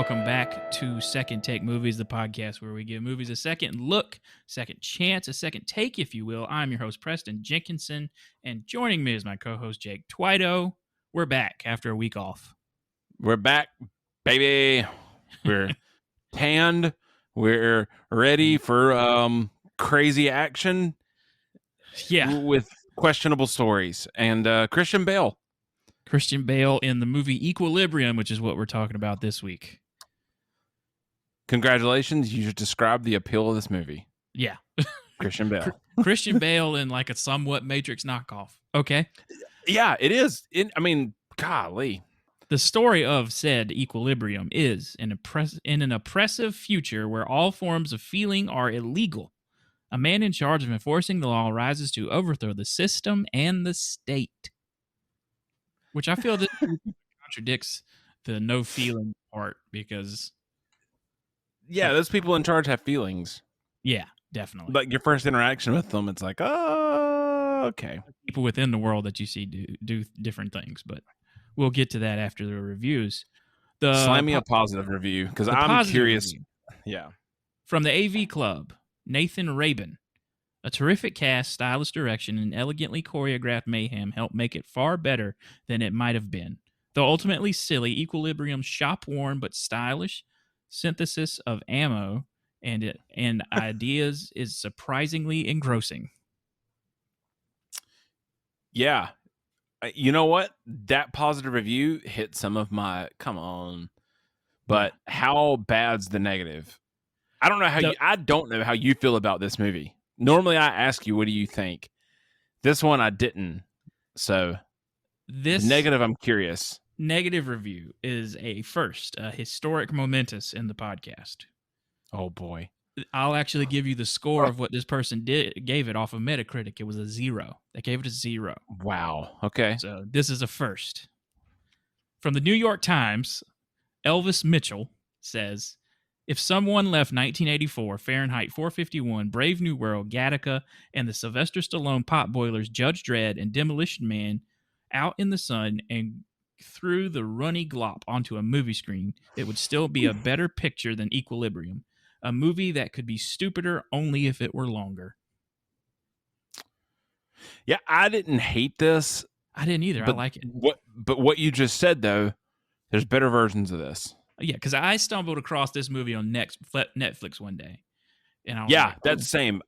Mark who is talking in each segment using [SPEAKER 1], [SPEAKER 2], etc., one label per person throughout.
[SPEAKER 1] welcome back to Second Take Movies, the podcast where we give movies a second look, second chance, a second take, if you will. I'm your host, Preston Jenkinson, and joining me is my co-host, Jake Twido. We're back after a week off.
[SPEAKER 2] We're back, baby. We're tanned. We're ready for crazy action.
[SPEAKER 1] Yeah.
[SPEAKER 2] With questionable stories. And Christian Bale.
[SPEAKER 1] Christian Bale in the movie Equilibrium, which is what we're talking about this week.
[SPEAKER 2] Congratulations. You just described the appeal of this movie.
[SPEAKER 1] Yeah.
[SPEAKER 2] Christian Bale.
[SPEAKER 1] Christian Bale in like a somewhat Matrix knockoff. Okay.
[SPEAKER 2] Yeah, it is. Golly.
[SPEAKER 1] The story of said Equilibrium is in an oppressive future where all forms of feeling are illegal. A man in charge of enforcing the law rises to overthrow the system and the state. Which I feel that contradicts the no feeling part because...
[SPEAKER 2] Yeah, those people in charge have feelings.
[SPEAKER 1] Yeah, definitely.
[SPEAKER 2] Like your first interaction with them, it's like, oh, okay.
[SPEAKER 1] People within the world that you see do different things, but we'll get to that after the reviews.
[SPEAKER 2] Slam me a positive review because I'm curious.
[SPEAKER 1] Review.
[SPEAKER 2] Yeah.
[SPEAKER 1] From the AV Club, Nathan Rabin. A terrific cast, stylish direction, and elegantly choreographed mayhem helped make it far better than it might have been. Though ultimately silly, Equilibrium's shop-worn but stylish synthesis of ammo and ideas is surprisingly engrossing.
[SPEAKER 2] Yeah. You know what? That positive review hit some of my, come on. But how bad's the negative? I don't know how you feel about this movie. Normally I ask you, what do you think? This one I didn't. So
[SPEAKER 1] this
[SPEAKER 2] negative, I'm curious.
[SPEAKER 1] Negative review is a historic momentous in the podcast.
[SPEAKER 2] Oh boy.
[SPEAKER 1] I'll actually give you the score of what this person gave it off of Metacritic. It was a 0. They gave it a 0.
[SPEAKER 2] Wow. Okay.
[SPEAKER 1] So this is a first. From the New York Times, Elvis Mitchell says, if someone left 1984, Fahrenheit 451, Brave New World, Gattaca, and the Sylvester Stallone Potboilers, Judge Dredd, and Demolition Man out in the sun and threw the runny glop onto a movie screen, it would still be a better picture than Equilibrium. A movie that could be stupider only if it were longer.
[SPEAKER 2] Yeah, I didn't hate this.
[SPEAKER 1] I didn't either. I like it.
[SPEAKER 2] But what you just said, though, there's better versions of this.
[SPEAKER 1] Yeah, because I stumbled across this movie on Netflix one day. And I was
[SPEAKER 2] yeah,
[SPEAKER 1] like,
[SPEAKER 2] that's the same.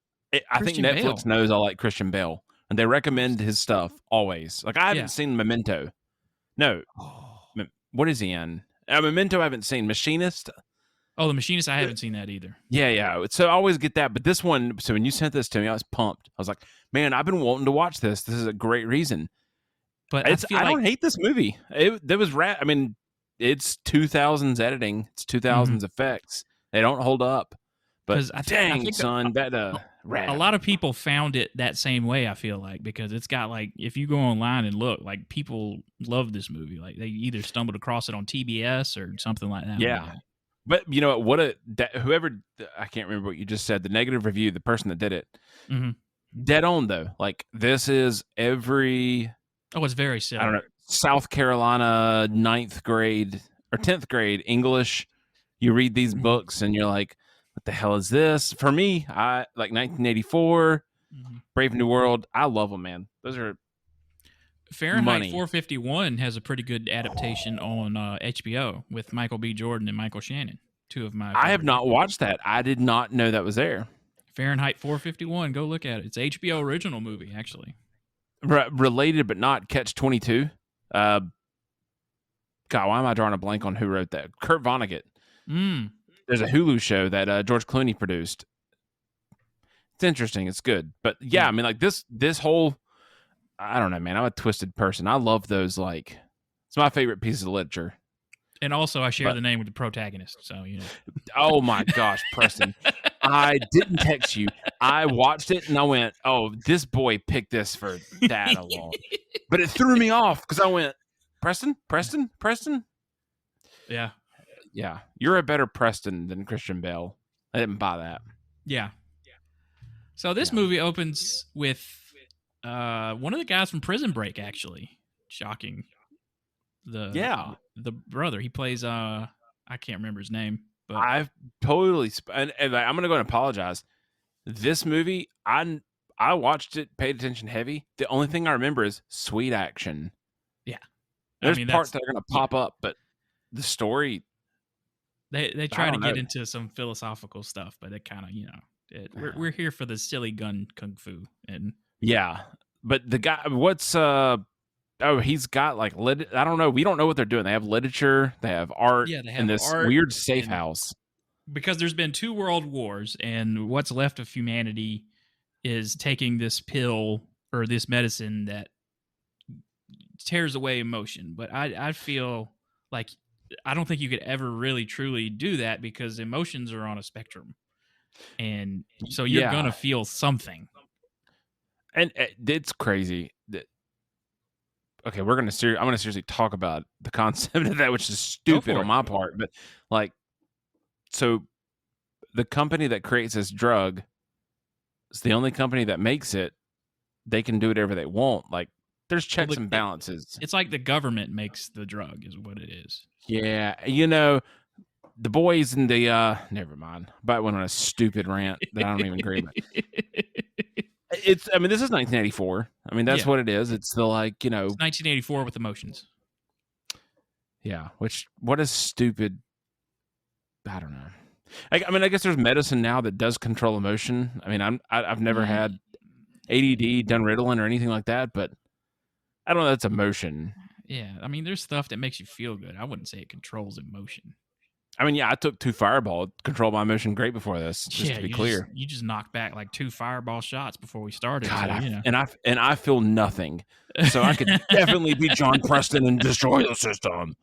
[SPEAKER 2] I think Netflix knows I like Christian Bale, and they recommend his stuff always. Like, I haven't seen Memento. No. What is he in? Memento I haven't seen. Machinist?
[SPEAKER 1] Oh, The Machinist, I haven't seen that either.
[SPEAKER 2] Yeah. So I always get that. But this one, so when you sent this to me, I was pumped. I was like, man, I've been wanting to watch this. This is a great reason.
[SPEAKER 1] But
[SPEAKER 2] I don't hate this movie. There was I mean, it's 2000s editing. It's 2000s effects. They don't hold up. But I think son,
[SPEAKER 1] a lot of people found it that same way, I feel like, because it's got, like, if you go online and look, like, people love this movie. Like, they either stumbled across it on TBS or something like that.
[SPEAKER 2] Yeah. But, you know, whoever, I can't remember what you just said, the negative review, the person that did it, dead on, though. Like, this is every...
[SPEAKER 1] Oh, it's very silly.
[SPEAKER 2] I don't know, South Carolina 9th grade or 10th grade English. You read these books and you're like, what the hell is this? For me, I like 1984, Brave New World. I love them, man. Those are
[SPEAKER 1] Fahrenheit 451 has a pretty good adaptation on HBO with Michael B. Jordan and Michael Shannon, two of my favorites.
[SPEAKER 2] I have not watched that. I did not know that was there.
[SPEAKER 1] Fahrenheit 451, go look at it. It's an HBO original movie, actually.
[SPEAKER 2] Related but not Catch-22. God, why am I drawing a blank on who wrote that? Kurt Vonnegut. There's a Hulu show that George Clooney produced. It's interesting. It's good. But yeah, I mean, like this whole, I don't know, man. I'm a twisted person. I love those, like, it's my favorite piece of literature.
[SPEAKER 1] And also I share the name with the protagonist. So, you know.
[SPEAKER 2] Oh my gosh, Preston. I didn't text you. I watched it and I went, oh, this boy picked this for that alone. But it threw me off because I went, Preston?
[SPEAKER 1] Yeah.
[SPEAKER 2] Yeah. You're a better Preston than Christian Bale. I didn't buy that.
[SPEAKER 1] Yeah. So this movie opens with one of the guys from Prison Break, actually. Shocking. The brother. He plays I can't remember his name, but
[SPEAKER 2] I've totally and I'm gonna go and apologize. This movie, I watched it, paid attention heavy. The only thing I remember is sweet action.
[SPEAKER 1] yeah,
[SPEAKER 2] There's parts that are gonna pop up, but the story.
[SPEAKER 1] They try to get into some philosophical stuff, but it kind of we're here for the silly gun kung fu and
[SPEAKER 2] yeah. But the guy, he's got like I don't know. We don't know what they're doing. They have literature, they have art,
[SPEAKER 1] they have
[SPEAKER 2] in this
[SPEAKER 1] art
[SPEAKER 2] weird safe house.
[SPEAKER 1] Because there's been 2 world wars, and what's left of humanity is taking this pill or this medicine that tears away emotion. But I feel like I don't think you could ever really truly do that because emotions are on a spectrum, and so you're gonna feel something.
[SPEAKER 2] And it's crazy. Okay, I'm gonna seriously talk about the concept of that, which is stupid on my part. But like, so the company that creates this drug is the only company that makes it. They can do whatever they want. Like, there's checks and balances.
[SPEAKER 1] It's like the government makes the drug, is what it is.
[SPEAKER 2] Yeah, the boys in the never mind. But went on a stupid rant that I don't even agree with. This is 1984. I mean, that's what it is. It's the it's
[SPEAKER 1] 1984 with emotions.
[SPEAKER 2] Yeah, what is stupid? I don't know. I guess there's medicine now that does control emotion. I mean, I've never had ADD, done Ritalin, or anything like that, but I don't know. That's emotion.
[SPEAKER 1] Yeah, I mean, there's stuff that makes you feel good. I wouldn't say it controls emotion.
[SPEAKER 2] I mean, yeah, I took 2 Fireball, controlled my emotion great before this. Just to be clear,
[SPEAKER 1] you just knocked back like 2 Fireball shots before we started.
[SPEAKER 2] God, so, and I feel nothing, so I could definitely be John Preston and destroy the system.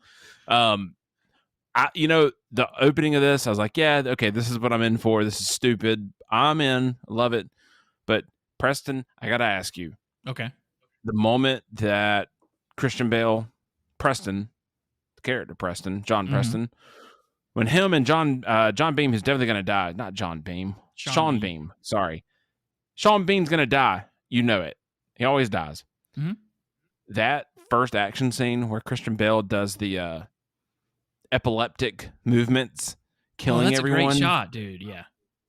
[SPEAKER 2] The opening of this, I was like, yeah, okay, this is what I'm in for. This is stupid. I'm in, love it. But Preston, I gotta ask you.
[SPEAKER 1] Okay.
[SPEAKER 2] The moment that Christian Bale, Preston, the character Preston, John Preston, when him and John Beam is definitely gonna die. Not John Beam. Sean Beam. Sorry. Sean Beam's gonna die. You know it. He always dies.
[SPEAKER 1] Mm-hmm.
[SPEAKER 2] That first action scene where Christian Bale does the epileptic movements, killing everyone.
[SPEAKER 1] That's a great shot, dude. Yeah.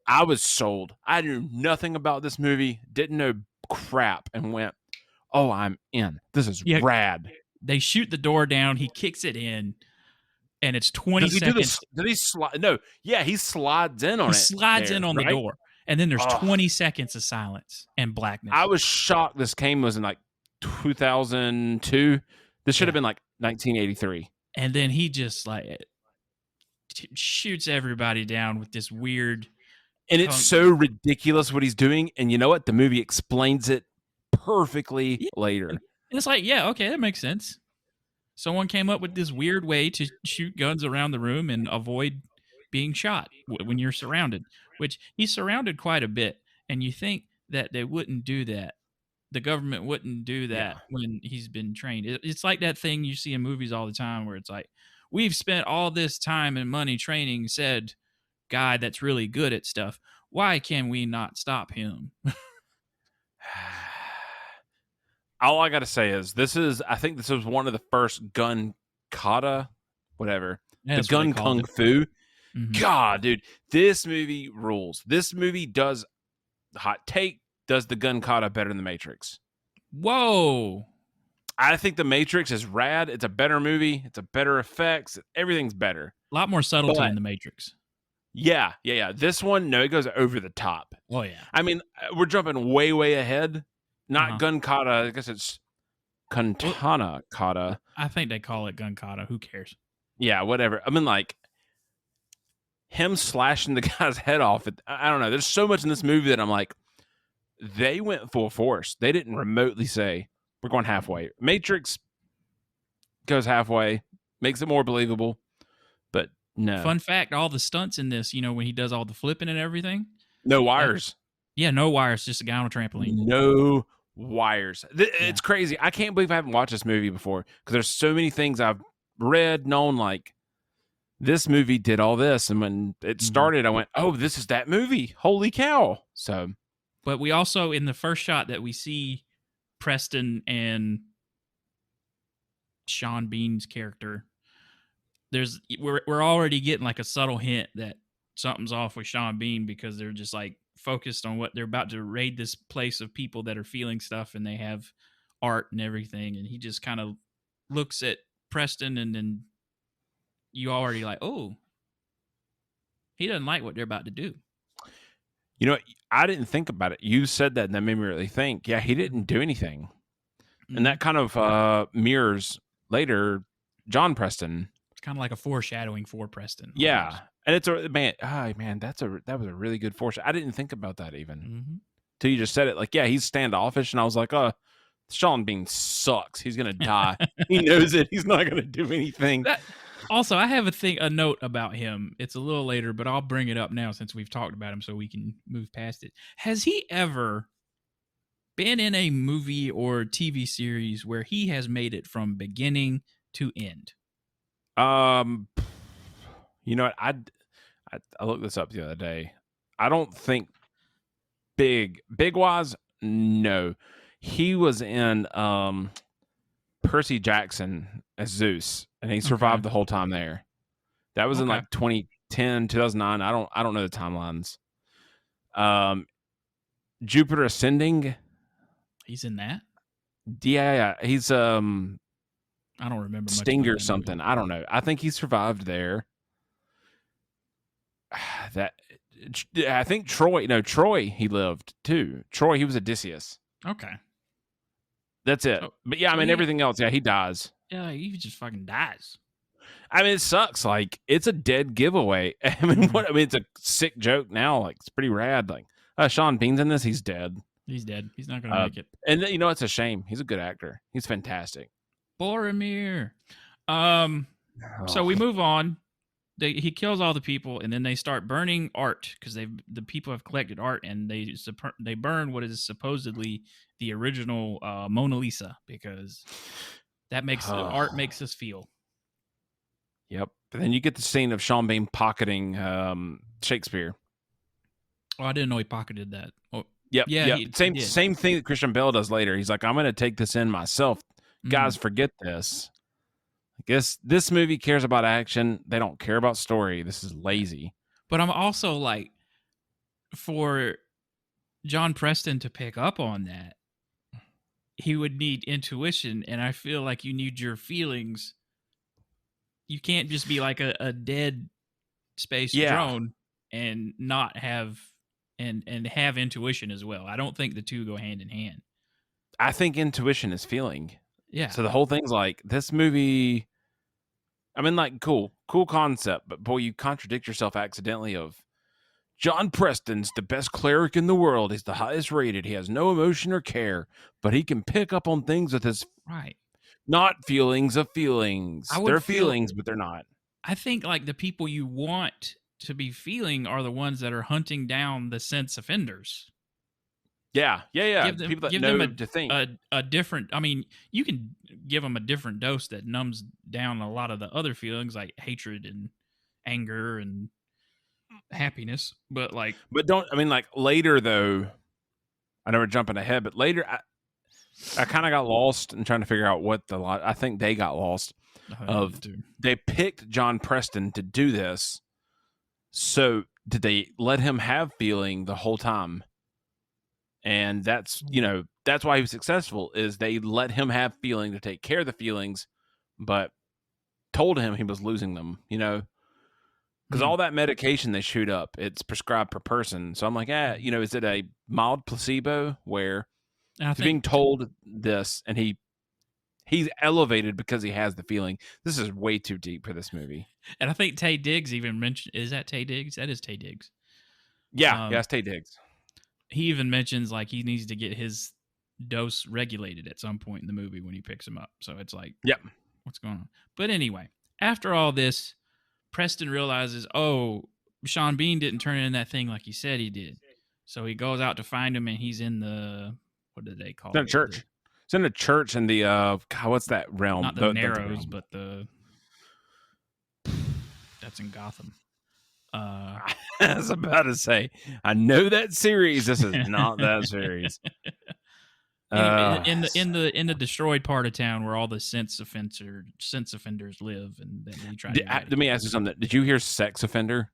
[SPEAKER 2] I was sold. I knew nothing about this movie, didn't know crap, and went, oh, I'm in. This is rad.
[SPEAKER 1] They shoot the door down. He kicks it in, and it's 20 seconds.
[SPEAKER 2] Did he slide? No. Yeah, he slides in on it.
[SPEAKER 1] He slides in on the door, and then there's 20 seconds of silence and blackness.
[SPEAKER 2] I was shocked this was in like 2002. This should have been like 1983.
[SPEAKER 1] And then he just like shoots everybody down with this weird...
[SPEAKER 2] And it's so ridiculous what he's doing. And you know what? The movie explains it perfectly later. And
[SPEAKER 1] it's like, yeah, okay, that makes sense. Someone came up with this weird way to shoot guns around the room and avoid being shot when you're surrounded, which he's surrounded quite a bit. And you think that they wouldn't do that. The government wouldn't do that when he's been trained. It's like that thing you see in movies all the time where it's like, we've spent all this time and money training said guy that's really good at stuff. Why can we not stop him?
[SPEAKER 2] All I got to say is I think this was one of the first gun kata, whatever. The gun kung fu. Mm-hmm. God, dude, this movie rules. This movie does, hot take, does the gun kata better than The Matrix.
[SPEAKER 1] Whoa.
[SPEAKER 2] I think The Matrix is rad. It's a better movie. It's a better effects. Everything's better.
[SPEAKER 1] A lot more subtlety in The Matrix.
[SPEAKER 2] Yeah. This one, no, it goes over the top.
[SPEAKER 1] Oh, yeah.
[SPEAKER 2] I mean, we're jumping way, way ahead. Not gun kata. I guess it's katana kata.
[SPEAKER 1] I think they call it gun kata. Who cares?
[SPEAKER 2] Yeah, whatever. I mean, like, him slashing the guy's head off. I don't know. There's so much in this movie that I'm like, they went full force. They didn't remotely say, we're going halfway. Matrix goes halfway, makes it more believable, but no.
[SPEAKER 1] Fun fact, all the stunts in this, when he does all the flipping and everything.
[SPEAKER 2] No wires.
[SPEAKER 1] No wires, just a guy on a trampoline.
[SPEAKER 2] No wires. It's crazy. I can't believe I haven't watched this movie before because there's so many things I've read, known, like, this movie did all this. And when it started, I went, oh, this is that movie. Holy cow. So...
[SPEAKER 1] But we also, in the first shot that we see Preston and Sean Bean's character, we're already getting like a subtle hint that something's off with Sean Bean because they're just like focused on what they're about to raid this place of people that are feeling stuff and they have art and everything, and he just kind of looks at Preston and then you already like, oh, he doesn't like what they're about to do.
[SPEAKER 2] You know, I didn't think about it. You said that, and that made me really think. Yeah, he didn't do anything, and that kind of mirrors later John Preston.
[SPEAKER 1] It's kind of like a foreshadowing for Preston.
[SPEAKER 2] Yeah,
[SPEAKER 1] almost.
[SPEAKER 2] and it's a man. Oh, man, that was a really good foreshadow. I didn't think about that even till you just said it. Like, yeah, he's standoffish, and I was like, oh, Sean Bean sucks. He's gonna die. He knows it. He's not gonna do anything.
[SPEAKER 1] Also, I have a note about him. It's a little later, but I'll bring it up now since we've talked about him so we can move past it. Has he ever been in a movie or TV series where he has made it from beginning to end?
[SPEAKER 2] You know what? I looked this up the other day. I don't think big wise, no. He was in Percy Jackson as Zeus, and he survived the whole time there. That was in like 2010, 2009. I don't know the timelines. Jupiter Ascending.
[SPEAKER 1] He's in that?
[SPEAKER 2] Yeah. He's
[SPEAKER 1] I don't remember
[SPEAKER 2] Sting or something. Movie. I don't know. I think he survived there. I think Troy. No, Troy. He lived too. Troy. He was Odysseus.
[SPEAKER 1] Okay.
[SPEAKER 2] That's it. But yeah, I mean everything else. Yeah, he dies.
[SPEAKER 1] Yeah, he just fucking dies.
[SPEAKER 2] I mean, it sucks. Like, it's a dead giveaway. I mean, it's a sick joke now. Like, it's pretty rad. Like, Sean Bean's in this. He's dead.
[SPEAKER 1] He's dead. He's not gonna make it.
[SPEAKER 2] And you know, it's a shame. He's a good actor. He's fantastic.
[SPEAKER 1] Boromir. So we move on. He kills all the people, and then they start burning art because the people have collected art, and they burn what is supposedly the original Mona Lisa because that makes art makes us feel.
[SPEAKER 2] Yep. But then you get the scene of Sean Bean pocketing Shakespeare.
[SPEAKER 1] Oh, I didn't know he pocketed that. Oh,
[SPEAKER 2] yep. Yeah. Same thing that Christian Bale does later. He's like, I'm going to take this in myself. Guys, forget this. I guess this movie cares about action. They don't care about story. This is lazy.
[SPEAKER 1] But I'm also like, for John Preston to pick up on that, he would need intuition, and I feel like you need your feelings. You can't just be like a dead space drone and not have and have intuition as well. I don't think the two go hand in hand.
[SPEAKER 2] I think intuition is feeling.
[SPEAKER 1] Yeah.
[SPEAKER 2] So the whole thing's like, this movie, I mean, like, cool concept, but boy, you contradict yourself accidentally of John Preston's the best cleric in the world. He's the highest rated. He has no emotion or care, but he can pick up on things with his not feelings of feelings. They're feelings, but they're not.
[SPEAKER 1] I think like the people you want to be feeling are the ones that are hunting down the sense offenders.
[SPEAKER 2] Yeah. People that know to think.
[SPEAKER 1] A different, I mean, you can give them a different dose that numbs down a lot of the other feelings like hatred and anger and happiness. But
[SPEAKER 2] later though, I know we're jumping ahead, but later I kind of got lost in trying to figure out I think they got lost they picked John Preston to do this. So did they let him have feeling the whole time? And that's why he was successful, is they let him have feeling to take care of the feelings, but told him he was losing them, because all that medication they shoot up, it's prescribed per person. So I'm like, is it a mild placebo where he's being told this and he's elevated because he has the feeling? This is way too deep for this movie.
[SPEAKER 1] And I think Taye Diggs even mentioned, is that Taye Diggs? That is Taye Diggs.
[SPEAKER 2] Yeah, it's Taye Diggs.
[SPEAKER 1] He even mentions like he needs to get his dose regulated at some point in the movie when he picks him up. So it's like, what's going on? But anyway, after all this, Preston realizes, Sean Bean didn't turn in that thing like he said he did. So he goes out to find him, and he's in the, what do they call it?
[SPEAKER 2] Church. It's in a church in the, what's that realm?
[SPEAKER 1] Not the Narrows, but that's in Gotham.
[SPEAKER 2] I was about to say, I know that series. This is not that series.
[SPEAKER 1] Anyway, in the destroyed part of town where all the sense offenders live, and then he tried to
[SPEAKER 2] let me ask you something. Did you hear sex offender?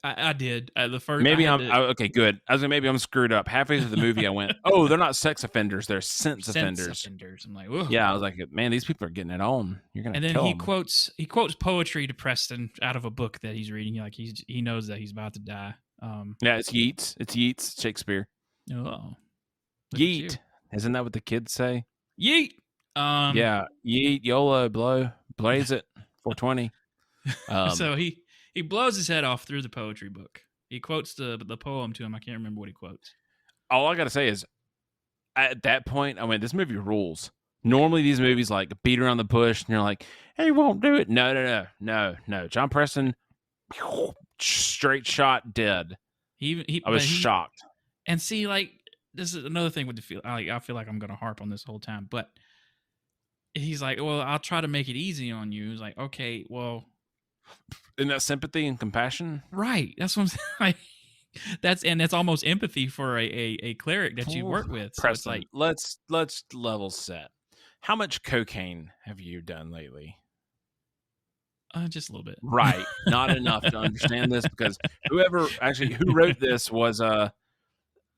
[SPEAKER 1] I did. The first
[SPEAKER 2] Maybe okay. Good. I was like, maybe I'm screwed up. Halfway through the movie, I went, "Oh, they're not sex offenders; they're sense offenders."
[SPEAKER 1] I'm like, whoa.
[SPEAKER 2] Yeah, I was like, "Man, these people are getting it on. You're gonna."
[SPEAKER 1] And then
[SPEAKER 2] kill
[SPEAKER 1] he
[SPEAKER 2] them.
[SPEAKER 1] quotes poetry to Preston out of a book that he's reading. Like he knows that he's about to die.
[SPEAKER 2] Yeah, it's Yeats. It's Yeats. Shakespeare.
[SPEAKER 1] Oh,
[SPEAKER 2] Yeet. Isn't that what the kids say?
[SPEAKER 1] Yeet.
[SPEAKER 2] Yeah, yeet, YOLO, blow, blaze it, 420.
[SPEAKER 1] So he blows his head off through the poetry book. He quotes the poem to him. I can't remember what he quotes.
[SPEAKER 2] All I gotta say is, at that point, I went, this movie rules. Normally, these movies like beat around the bush, and you're like, "Hey, won't do it." No. John Preston, straight shot, dead. I was shocked.
[SPEAKER 1] And see, like, this is another thing with the feel. I feel like I'm gonna harp on this whole time, but he's like, "Well, I'll try to make it easy on you." He's like, "Okay, well."
[SPEAKER 2] Isn't that sympathy and compassion?
[SPEAKER 1] Right. That's what I'm saying. That's almost empathy for a cleric that you work with. So
[SPEAKER 2] Preston,
[SPEAKER 1] it's like,
[SPEAKER 2] let's level set. How much cocaine have you done lately?
[SPEAKER 1] Just a little bit.
[SPEAKER 2] Right. Not enough to understand this, because who wrote this was the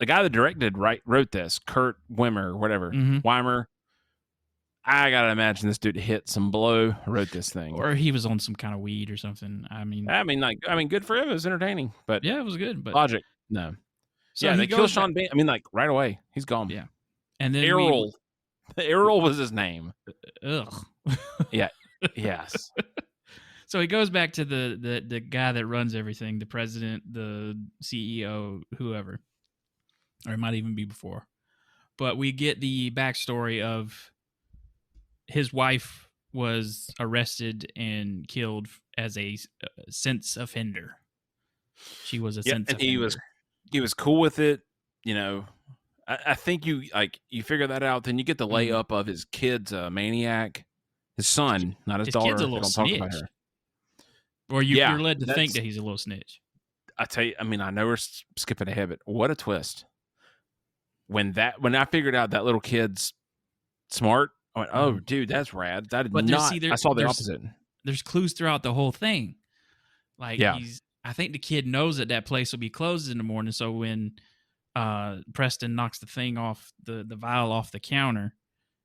[SPEAKER 2] guy that wrote this, Kurt Wimmer, whatever. Weimer. I gotta imagine this dude hit some blow, wrote this thing,
[SPEAKER 1] or he was on some kind of weed or something. I mean,
[SPEAKER 2] good for him. It was entertaining, but
[SPEAKER 1] yeah, it was good. But
[SPEAKER 2] logic, no.
[SPEAKER 1] So
[SPEAKER 2] yeah, they kill Sean Bean. I mean, like right away, he's gone.
[SPEAKER 1] Yeah, and then
[SPEAKER 2] Errol was his name.
[SPEAKER 1] Ugh.
[SPEAKER 2] Yeah. Yes.
[SPEAKER 1] So he goes back to the guy that runs everything, the president, the CEO, whoever, or it might even be before. But we get the backstory of his wife was arrested and killed as a sense offender. She was a sense offender.
[SPEAKER 2] He was cool with it. You know, I think you figure that out. Then you get the layup of his kid's a maniac. His son, not his daughter.
[SPEAKER 1] Kid's a little snitch. Or you're led to think that he's a little snitch.
[SPEAKER 2] I tell you, I mean, I know we're skipping ahead, but what a twist. When I figured out that little kid's smart, I went, "Oh, dude, that's rad." I saw the opposite.
[SPEAKER 1] There's clues throughout the whole thing. Like, I think the kid knows that place will be closed in the morning. So when Preston knocks the thing off, the vial off the counter,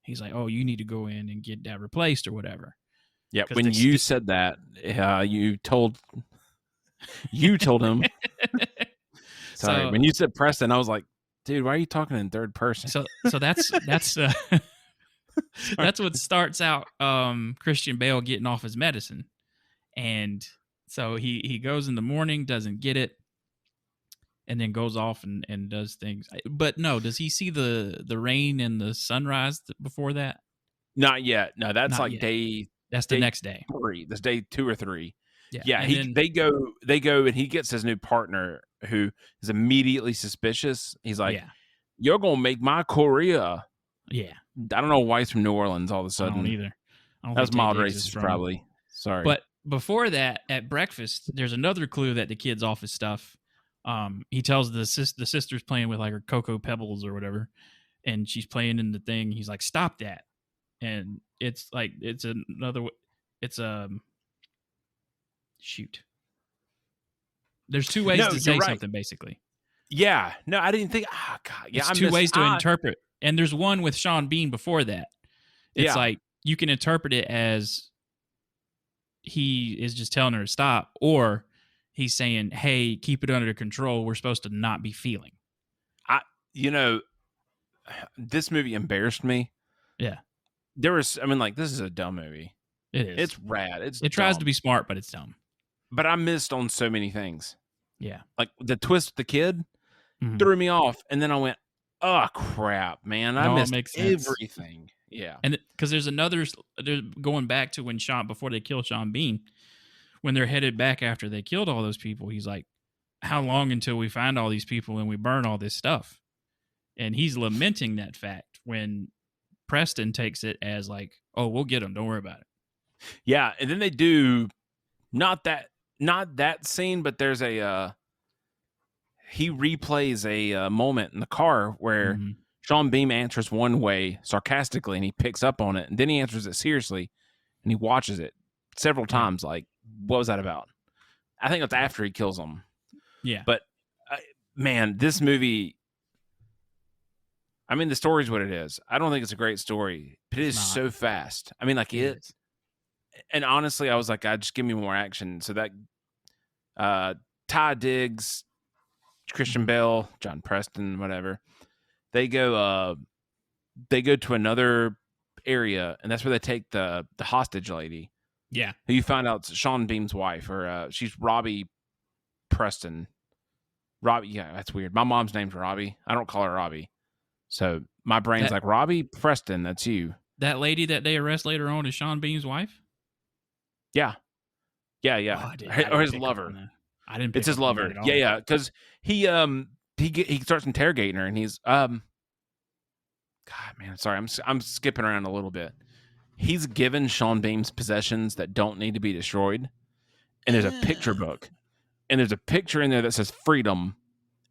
[SPEAKER 1] he's like, "Oh, you need to go in and get that replaced or whatever."
[SPEAKER 2] Yeah. When you said that, you told him. Sorry. When you said Preston, I was like, "Dude, why are you talking in third person?"
[SPEAKER 1] So that's that's what starts out Christian Bale getting off his medicine. And so he goes in the morning, doesn't get it, and then goes off and does things. But no, does he see the rain and the sunrise before that?
[SPEAKER 2] Not yet. No, that's not like day.
[SPEAKER 1] That's the next day.
[SPEAKER 2] 3. That's day 2 or 3. Yeah. They go and he gets his new partner who is immediately suspicious. He's like, "You're gonna make my career."
[SPEAKER 1] Yeah.
[SPEAKER 2] I don't know why he's from New Orleans all of a sudden.
[SPEAKER 1] I don't either.
[SPEAKER 2] That was mild racist, probably. Sorry.
[SPEAKER 1] But before that, at breakfast, there's another clue that the kid's off his stuff. He tells the sister's playing with like her Cocoa Pebbles or whatever, and she's playing in the thing. He's like, "Stop that!" And it's like shoot. There's 2 ways to say something, basically.
[SPEAKER 2] Yeah. No, I didn't think. Oh God. Yeah.
[SPEAKER 1] It's 2 ways to interpret, and there's one with Sean Bean before that. It's like you can interpret it as he is just telling her to stop, or he's saying, "Hey, keep it under control. We're supposed to not be feeling."
[SPEAKER 2] This movie embarrassed me.
[SPEAKER 1] Yeah.
[SPEAKER 2] This is a dumb movie.
[SPEAKER 1] It is.
[SPEAKER 2] It's rad. It
[SPEAKER 1] tries to be smart, but it's dumb.
[SPEAKER 2] But I missed on so many things.
[SPEAKER 1] Yeah.
[SPEAKER 2] Like the twist with the kid threw me off, and then I went, "Oh crap, man! I missed everything." Yeah.
[SPEAKER 1] And because there's going back to before they kill Sean Bean, when they're headed back after they killed all those people, he's like, "How long until we find all these people and we burn all this stuff?" And he's lamenting that fact when Preston takes it as like, "Oh, we'll get them. Don't worry about it."
[SPEAKER 2] Yeah. And then they do not that scene, but there's he replays a moment in the car where Sean Bean answers one way sarcastically, and he picks up on it, and then he answers it seriously, and he watches it several times. Like, what was that about? I think that's after he kills him.
[SPEAKER 1] Yeah.
[SPEAKER 2] But man, this movie. I mean, the story's what it is. I don't think it's a great story, but it is so fast. I mean, like it. And honestly, I was like, just give me more action. So that Ty Diggs, Christian Bale, John Preston, whatever, they go to another area, and that's where they take the hostage lady.
[SPEAKER 1] Yeah,
[SPEAKER 2] who you find out it's Sean Bean's wife, or she's Robbie Preston. Robbie, yeah, that's weird. My mom's name's Robbie. I don't call her Robbie. So my brain's like, Robbie Preston, that's you.
[SPEAKER 1] That lady that they arrest later on is Sean Bean's wife?
[SPEAKER 2] Yeah. Yeah.
[SPEAKER 1] Oh,
[SPEAKER 2] or his lover.
[SPEAKER 1] I didn't.
[SPEAKER 2] It's his lover. Yeah. Because he starts interrogating her, and he's God, man, sorry, I'm skipping around a little bit. He's given Sean Bean's possessions that don't need to be destroyed, and there's a picture book, and there's a picture in there that says freedom,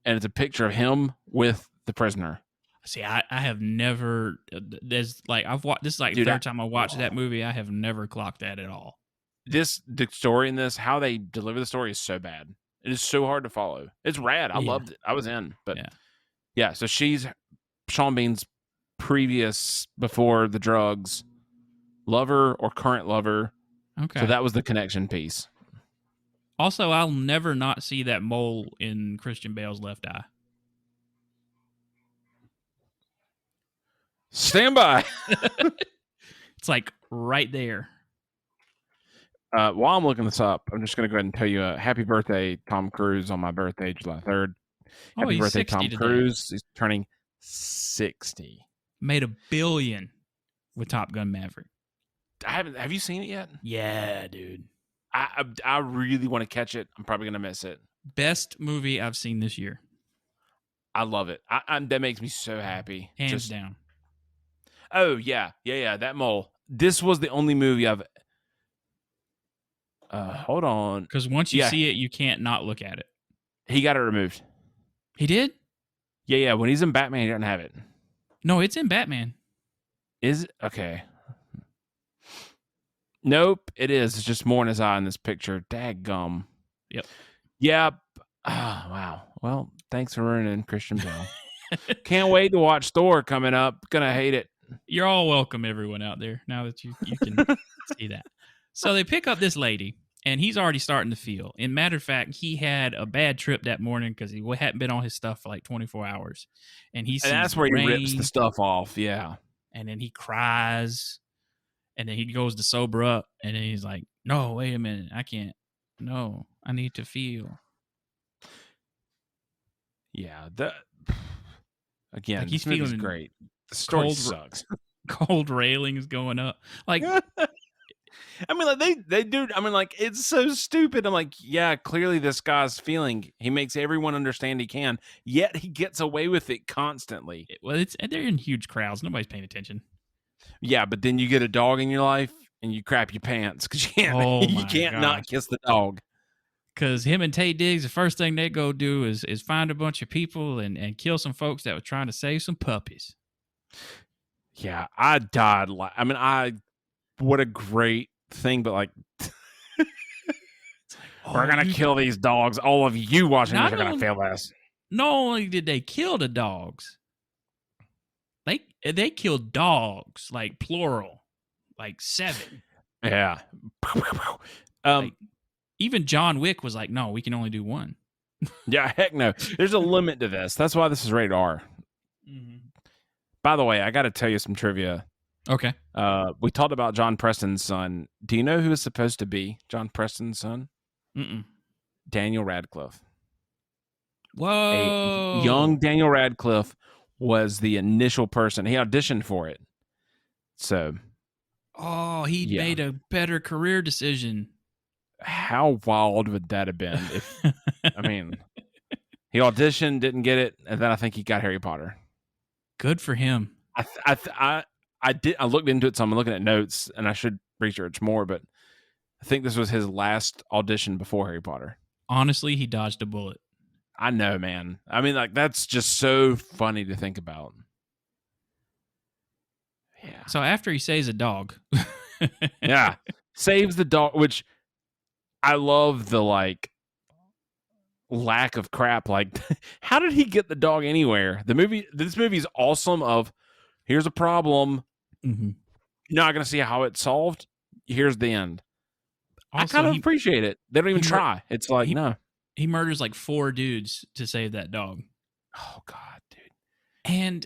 [SPEAKER 2] and it's a picture of him with the prisoner.
[SPEAKER 1] See, I have never. There's like I've watched. This is like the third time I watched that movie. I have never clocked that at all.
[SPEAKER 2] The story in this, how they deliver the story is so bad. It is so hard to follow. It's rad. I loved it. I was in. But yeah, so she's Sean Bean's previous, before the drugs, lover or current lover.
[SPEAKER 1] Okay.
[SPEAKER 2] So that was the connection piece.
[SPEAKER 1] Also, I'll never not see that mole in Christian Bale's left eye.
[SPEAKER 2] Stand by.
[SPEAKER 1] It's like right there.
[SPEAKER 2] While I'm looking this up, I'm just going to go ahead and tell you happy birthday, Tom Cruise, on my birthday, July 3rd. Happy birthday, Tom Cruise. He's turning 60.
[SPEAKER 1] Made $1 billion with Top Gun Maverick.
[SPEAKER 2] Have you seen it yet?
[SPEAKER 1] Yeah, dude.
[SPEAKER 2] I really want to catch it. I'm probably going to miss it.
[SPEAKER 1] Best movie I've seen this year.
[SPEAKER 2] I love it. That makes me so happy.
[SPEAKER 1] Hands down.
[SPEAKER 2] Oh, yeah. That mole. This was the only movie I've... hold on.
[SPEAKER 1] Because once you see it, you can't not look at it.
[SPEAKER 2] He got it removed.
[SPEAKER 1] He did?
[SPEAKER 2] Yeah. When he's in Batman, he doesn't have it.
[SPEAKER 1] No, it's in Batman.
[SPEAKER 2] Is it? Okay. Nope, it is. It's just more in his eye in this picture. Daggum.
[SPEAKER 1] Yep.
[SPEAKER 2] Yep. Oh, wow. Well, thanks for ruining Christian Bale. Can't wait to watch Thor coming up. Gonna hate it.
[SPEAKER 1] You're all welcome, everyone out there, now that you can see that. So they pick up this lady, and he's already starting to feel. And matter of fact, he had a bad trip that morning because he hadn't been on his stuff for like 24 hours. And that's
[SPEAKER 2] where he rips the stuff off, yeah.
[SPEAKER 1] And then he cries, and then he goes to sober up, and then he's like, no, wait a minute, I can't. No, I need to feel.
[SPEAKER 2] Yeah, again,
[SPEAKER 1] like he's
[SPEAKER 2] this movie's
[SPEAKER 1] feeling
[SPEAKER 2] great. The story sucks.
[SPEAKER 1] Cold railings going up. Like...
[SPEAKER 2] I mean, like they do. I mean, like, it's so stupid. I'm like, yeah, clearly this guy's feeling. He makes everyone understand he can, yet he gets away with it constantly.
[SPEAKER 1] Well, they're in huge crowds. Nobody's paying attention.
[SPEAKER 2] Yeah, but then you get a dog in your life and you crap your pants because you can't not kiss the dog.
[SPEAKER 1] Because him and Tay Diggs, the first thing they go do is find a bunch of people and kill some folks that were trying to save some puppies.
[SPEAKER 2] Yeah, I died. What a great thing, but like, we're gonna kill these dogs. All of you watching this are gonna fail us.
[SPEAKER 1] Not only did they kill the dogs, they killed dogs, like plural, like 7.
[SPEAKER 2] Yeah.
[SPEAKER 1] Even John Wick was like, no, we can only do 1.
[SPEAKER 2] Yeah, heck no. There's a limit to this. That's why this is rated R.
[SPEAKER 1] Mm-hmm.
[SPEAKER 2] By the way, I got to tell you some trivia.
[SPEAKER 1] Okay.
[SPEAKER 2] We talked about John Preston's son. Do you know who is supposed to be John Preston's son?
[SPEAKER 1] Mm-mm.
[SPEAKER 2] Daniel Radcliffe.
[SPEAKER 1] Whoa.
[SPEAKER 2] A young Daniel Radcliffe was the initial person. He auditioned for it. So.
[SPEAKER 1] Oh, he made a better career decision.
[SPEAKER 2] How wild would that have been? If I mean, he auditioned, didn't get it, and then I think he got Harry Potter.
[SPEAKER 1] Good for him.
[SPEAKER 2] I looked into it, so I'm looking at notes, and I should research more, but I think this was his last audition before Harry Potter.
[SPEAKER 1] Honestly, he dodged a bullet.
[SPEAKER 2] I know, man. I mean, like, that's just so funny to think about. Yeah.
[SPEAKER 1] So after he saves a dog.
[SPEAKER 2] Yeah. Saves the dog, which I love the like lack of crap. Like, how did he get the dog anywhere? This movie is awesome of here's a problem.
[SPEAKER 1] Mm-hmm.
[SPEAKER 2] You're not gonna see how it's solved. Here's the end. I
[SPEAKER 1] Also,
[SPEAKER 2] kind of appreciate it. They don't even
[SPEAKER 1] he mur-
[SPEAKER 2] try. It's like,
[SPEAKER 1] he
[SPEAKER 2] no.
[SPEAKER 1] he murders like 4 dudes to save that dog.
[SPEAKER 2] Oh God, dude.
[SPEAKER 1] And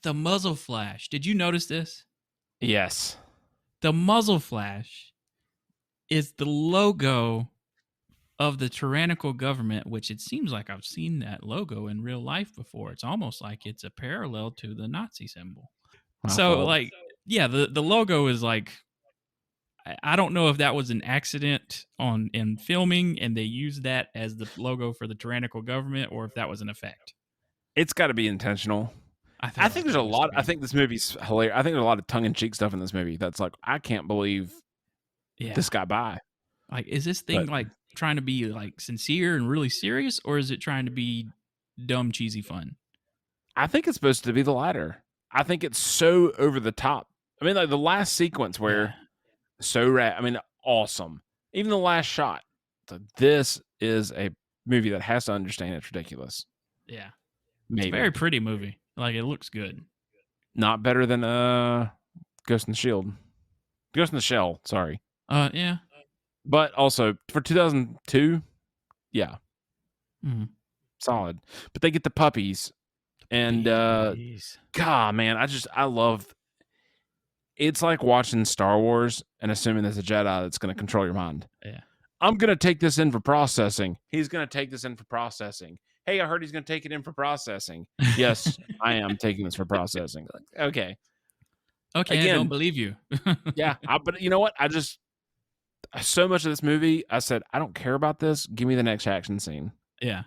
[SPEAKER 1] the muzzle flash. Did you notice this?
[SPEAKER 2] Yes.
[SPEAKER 1] The muzzle flash is the logo of the tyrannical government, which it seems like I've seen that logo in real life before. It's almost like it's a parallel to the Nazi symbol.
[SPEAKER 2] My
[SPEAKER 1] So,
[SPEAKER 2] fault.
[SPEAKER 1] like, yeah, the logo is like, I don't know if that was an accident in filming and they used that as the logo for the tyrannical government, or if that was an effect.
[SPEAKER 2] It's got to be intentional. I think there's a lot. I think this movie's hilarious. I think there's a lot of tongue-in-cheek stuff in this movie that's like, I can't believe this got by.
[SPEAKER 1] Like, is this thing like trying to be like sincere and really serious, or is it trying to be dumb, cheesy fun?
[SPEAKER 2] I think it's supposed to be the latter. I think it's so over the top. I mean, like the last sequence where so rad. I mean, awesome. Even the last shot. This is a movie that has to understand it's ridiculous.
[SPEAKER 1] Yeah.
[SPEAKER 2] Maybe.
[SPEAKER 1] It's a very pretty movie. Like, it looks good.
[SPEAKER 2] Not better than Ghost in the Shield. Ghost in the Shell, sorry.
[SPEAKER 1] Yeah.
[SPEAKER 2] But also for 2002, yeah.
[SPEAKER 1] Mm-hmm.
[SPEAKER 2] Solid. But they get the puppies. And God, man, I love it's like watching Star Wars and assuming there's a Jedi that's going to control your mind.
[SPEAKER 1] Yeah.
[SPEAKER 2] I'm going to take this in for processing. He's going to take this in for processing. Hey, I heard he's going to take it in for processing. Yes, I am taking this for processing. Okay.
[SPEAKER 1] Okay, again, I don't believe you.
[SPEAKER 2] Yeah, but you know what? So much of this movie, I said, I don't care about this. Give me the next action scene.
[SPEAKER 1] Yeah.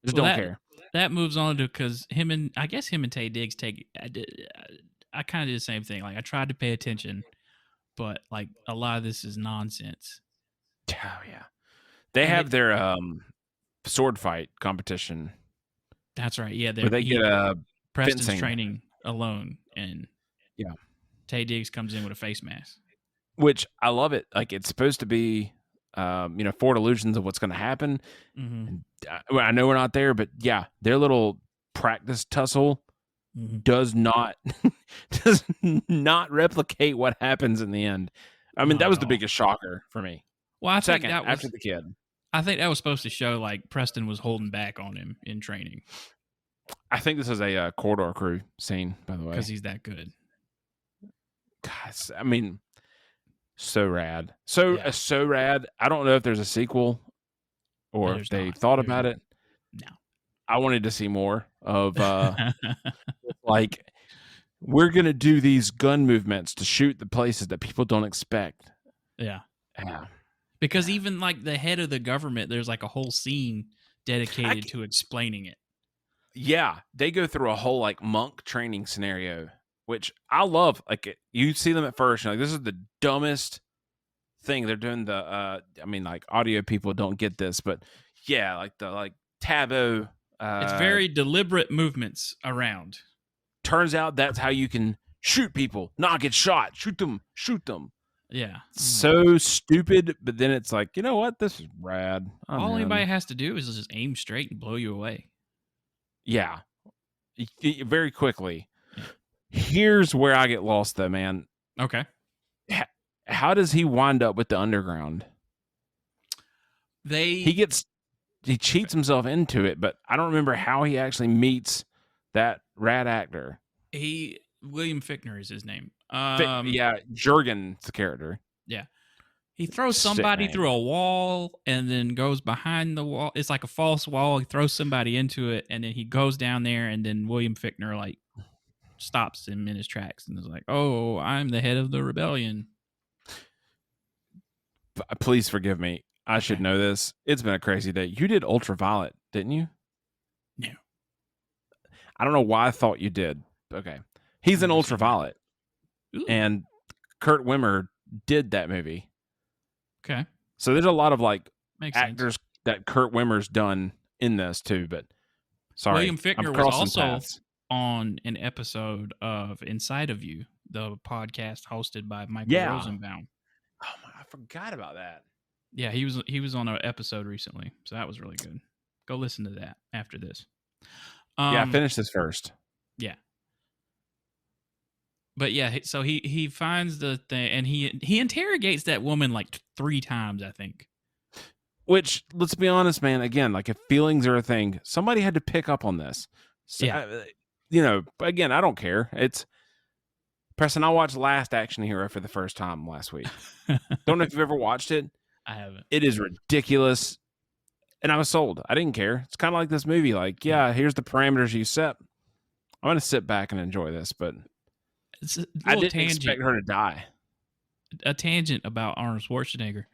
[SPEAKER 2] Just don't care.
[SPEAKER 1] That moves on to because him and Taye Diggs I kind of did the same thing. Like, I tried to pay attention, but like a lot of this is nonsense.
[SPEAKER 2] Oh yeah, they have their sword fight competition.
[SPEAKER 1] That's right. Yeah,
[SPEAKER 2] they get
[SPEAKER 1] Preston's
[SPEAKER 2] fencing.
[SPEAKER 1] training alone, and
[SPEAKER 2] yeah,
[SPEAKER 1] Taye Diggs comes in with a face mask,
[SPEAKER 2] which I love it. Like, it's supposed to be, forward illusions of what's going to happen.
[SPEAKER 1] Mm-hmm.
[SPEAKER 2] I know we're not there, but yeah, their little practice tussle does not replicate what happens in the end. I mean, that was the biggest shocker for me.
[SPEAKER 1] Well, I think that was
[SPEAKER 2] after the kid.
[SPEAKER 1] I think that was supposed to show like Preston was holding back on him in training.
[SPEAKER 2] I think this is a Corridor Crew scene, by the way,
[SPEAKER 1] because he's that good.
[SPEAKER 2] God, I mean, so rad, so rad. I don't know if there's a sequel or if they thought about it.
[SPEAKER 1] No,
[SPEAKER 2] I wanted to see more of like, we're gonna do these gun movements to shoot the places that people don't expect.
[SPEAKER 1] Yeah.
[SPEAKER 2] Yeah.
[SPEAKER 1] Because even like the head of the government, there's like a whole scene dedicated to explaining it.
[SPEAKER 2] Yeah, they go through a whole like monk training scenario, which I love. Like, you see them at first, you're like, this is the dumbest thing they're doing. The I mean, like, audio people don't get this, but yeah, like the taboo.
[SPEAKER 1] It's very deliberate movements around.
[SPEAKER 2] Turns out that's how you can shoot people, not get shot. Shoot them.
[SPEAKER 1] Yeah.
[SPEAKER 2] So stupid, but then it's like, you know what? This is rad.
[SPEAKER 1] All anybody has to do is just aim straight and blow you away.
[SPEAKER 2] Yeah. Very quickly. Here's where I get lost, though, man.
[SPEAKER 1] Okay.
[SPEAKER 2] How does he wind up with the underground? He cheats himself into it, but I don't remember how he actually meets that rad actor.
[SPEAKER 1] William Fichtner is his name.
[SPEAKER 2] Jurgen's the character.
[SPEAKER 1] Yeah. He throws somebody through a wall and then goes behind the wall. It's like a false wall. He throws somebody into it, and then he goes down there, and then William Fichtner like stops him in his tracks and is like, "Oh, I'm the head of the rebellion."
[SPEAKER 2] Please forgive me. I should know this. It's been a crazy day. You did Ultraviolet, didn't you?
[SPEAKER 1] No.
[SPEAKER 2] I don't know why I thought you did. Okay. He's in Ultraviolet. And Kurt Wimmer did that movie.
[SPEAKER 1] Okay.
[SPEAKER 2] So there's a lot of like
[SPEAKER 1] Makes
[SPEAKER 2] actors
[SPEAKER 1] sense.
[SPEAKER 2] that Kurt Wimmer's done in this too, but sorry.
[SPEAKER 1] William Fichtner was also on an episode of Inside of You, the podcast hosted by Michael
[SPEAKER 2] Yeah.
[SPEAKER 1] Rosenbaum.
[SPEAKER 2] Oh my, I forgot about that.
[SPEAKER 1] Yeah, he was on an episode recently, so that was really good. Go listen to that after this.
[SPEAKER 2] Yeah, finish this first.
[SPEAKER 1] Yeah. But yeah, so he finds the thing, and he interrogates that woman like 3 times, I think.
[SPEAKER 2] Which, let's be honest, man. Again, like if feelings are a thing, somebody had to pick up on this. So,
[SPEAKER 1] Yeah.
[SPEAKER 2] Again, I don't care. It's Preston. I watched Last Action Hero for the first time last week. Don't know if you've ever watched it.
[SPEAKER 1] I haven't.
[SPEAKER 2] It is ridiculous, and I was sold. I didn't care. It's kind of like this movie. Like, yeah, here's the parameters you set. I'm going to sit back and enjoy this, but I didn't expect her to die.
[SPEAKER 1] A tangent about Arnold Schwarzenegger.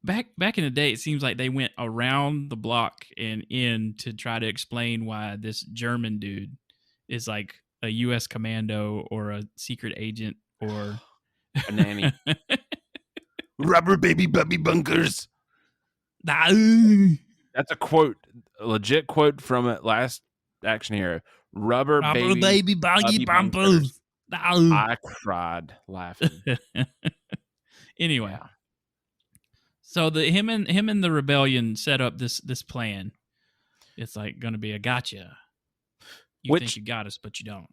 [SPEAKER 1] Back in the day, it seems like they went around the block and in to try to explain why this German dude is like a U.S. commando or a secret agent or
[SPEAKER 2] a nanny. Rubber baby bubby bunkers. That's a quote, a legit quote from it. Last Action Hero. Rubber baby buggy bumpers. I cried laughing.
[SPEAKER 1] Anyway.
[SPEAKER 2] Yeah.
[SPEAKER 1] So him and the rebellion set up this plan. It's like going to be a gotcha. You think you got us, but you don't.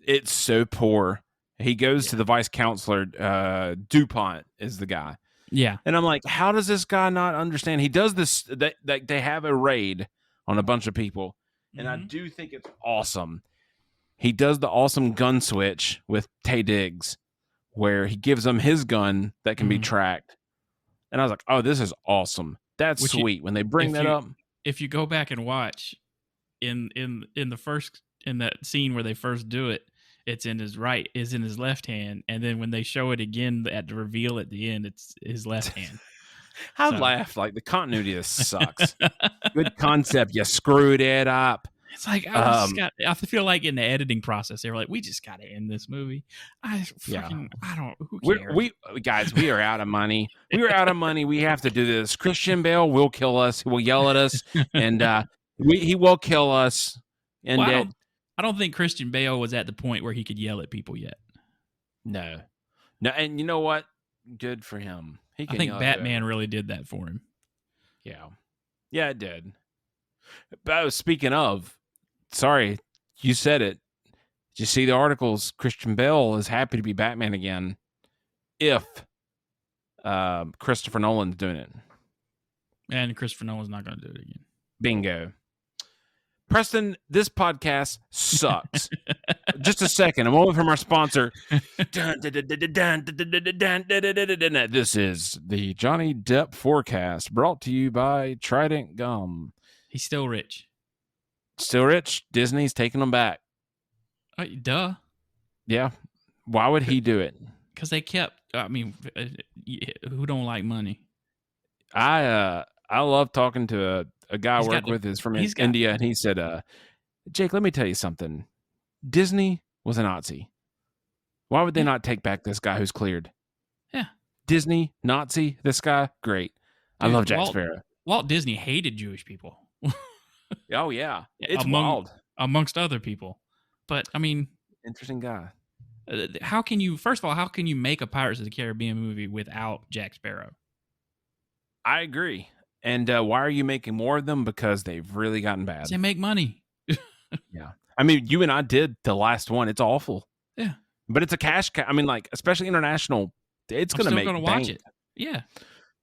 [SPEAKER 2] It's so poor. He goes to the vice counselor. DuPont is the guy.
[SPEAKER 1] Yeah.
[SPEAKER 2] And I'm like, how does this guy not understand? He does this. They have a raid on a bunch of people. And I do think it's awesome. He does the awesome gun switch with Taye Diggs, where he gives them his gun that can be tracked. And I was like, oh, this is awesome. That's sweet. When they bring that up.
[SPEAKER 1] If you go back and watch in that scene where they first do it, it's in his left hand. And then when they show it again at the reveal at the end, it's his left hand.
[SPEAKER 2] I laughed. Like, the continuity of this sucks. Good concept. You screwed it up.
[SPEAKER 1] It's like, I feel like in the editing process, they were like, we just got to end this movie. Who cares?
[SPEAKER 2] We are out of money. We are out of money. We have to do this. Christian Bale will kill us. He will yell at us. And he will kill us. And
[SPEAKER 1] I don't think Christian Bale was at the point where he could yell at people yet.
[SPEAKER 2] No. And you know what? Good for him.
[SPEAKER 1] I think Batman really did that for him.
[SPEAKER 2] Yeah. Yeah, it did. But speaking of, sorry, you said it. Did you see the articles? Christian Bale is happy to be Batman again if Christopher Nolan's doing it.
[SPEAKER 1] And Christopher Nolan's not going to do it again.
[SPEAKER 2] Bingo. Preston, this podcast sucks. Just a second. A moment from our sponsor. This is the Johnny Depp forecast brought to you by Trident Gum.
[SPEAKER 1] He's still rich.
[SPEAKER 2] Still rich? Disney's taking him back.
[SPEAKER 1] Duh.
[SPEAKER 2] Yeah. Why would he do it?
[SPEAKER 1] Because they kept, who don't like money?
[SPEAKER 2] I love talking to a guy I work with is from India, and he said, Jake, let me tell you something. Disney was a Nazi. Why would they not take back this guy who's cleared?
[SPEAKER 1] Yeah.
[SPEAKER 2] Disney, Nazi, this guy, great. Dude, I love Jack Sparrow.
[SPEAKER 1] Walt Disney hated Jewish people.
[SPEAKER 2] Oh, yeah. It's wild.
[SPEAKER 1] Amongst other people. But, I mean...
[SPEAKER 2] Interesting guy.
[SPEAKER 1] How can you make a Pirates of the Caribbean movie without Jack Sparrow?
[SPEAKER 2] I agree. And why are you making more of them? Because they've really gotten bad.
[SPEAKER 1] They make money.
[SPEAKER 2] Yeah. I mean, you and I did the last one. It's awful.
[SPEAKER 1] Yeah.
[SPEAKER 2] But it's a cash I mean, like, especially international, it's going to make
[SPEAKER 1] bank. Watch it. Yeah.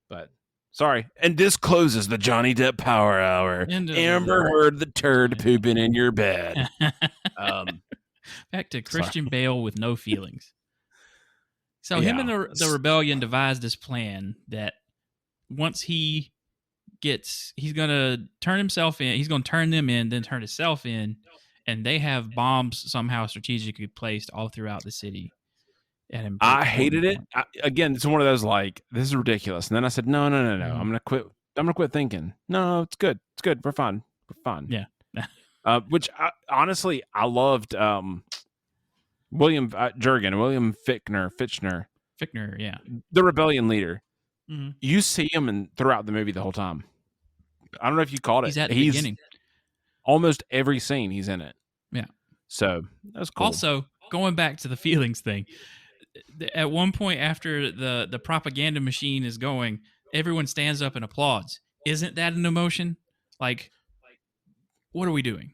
[SPEAKER 2] But... Sorry. And this closes the Johnny Depp Power Hour. Amber Heard the turd pooping in your bed.
[SPEAKER 1] Back to Christian Bale with no feelings. So him and the rebellion devised this plan that once he's going to turn himself in, he's going to turn them in, then turn himself in, and they have bombs somehow strategically placed all throughout the city. And
[SPEAKER 2] I hated it. Again, it's one of those like, this is ridiculous. And then I said, no. I'm gonna quit. I'm gonna quit thinking. No, it's good. It's good. We're fine.
[SPEAKER 1] Yeah.
[SPEAKER 2] Which honestly, I loved William Fichtner.
[SPEAKER 1] Yeah.
[SPEAKER 2] The rebellion leader.
[SPEAKER 1] Mm-hmm.
[SPEAKER 2] You see him throughout the movie the whole time. I don't know if you caught it.
[SPEAKER 1] He's at the beginning.
[SPEAKER 2] Almost every scene he's in it.
[SPEAKER 1] Yeah.
[SPEAKER 2] So that's cool.
[SPEAKER 1] Also, going back to the feelings thing, at one point after the propaganda machine is going, everyone stands up and applauds. Isn't that an emotion? Like, what are we doing?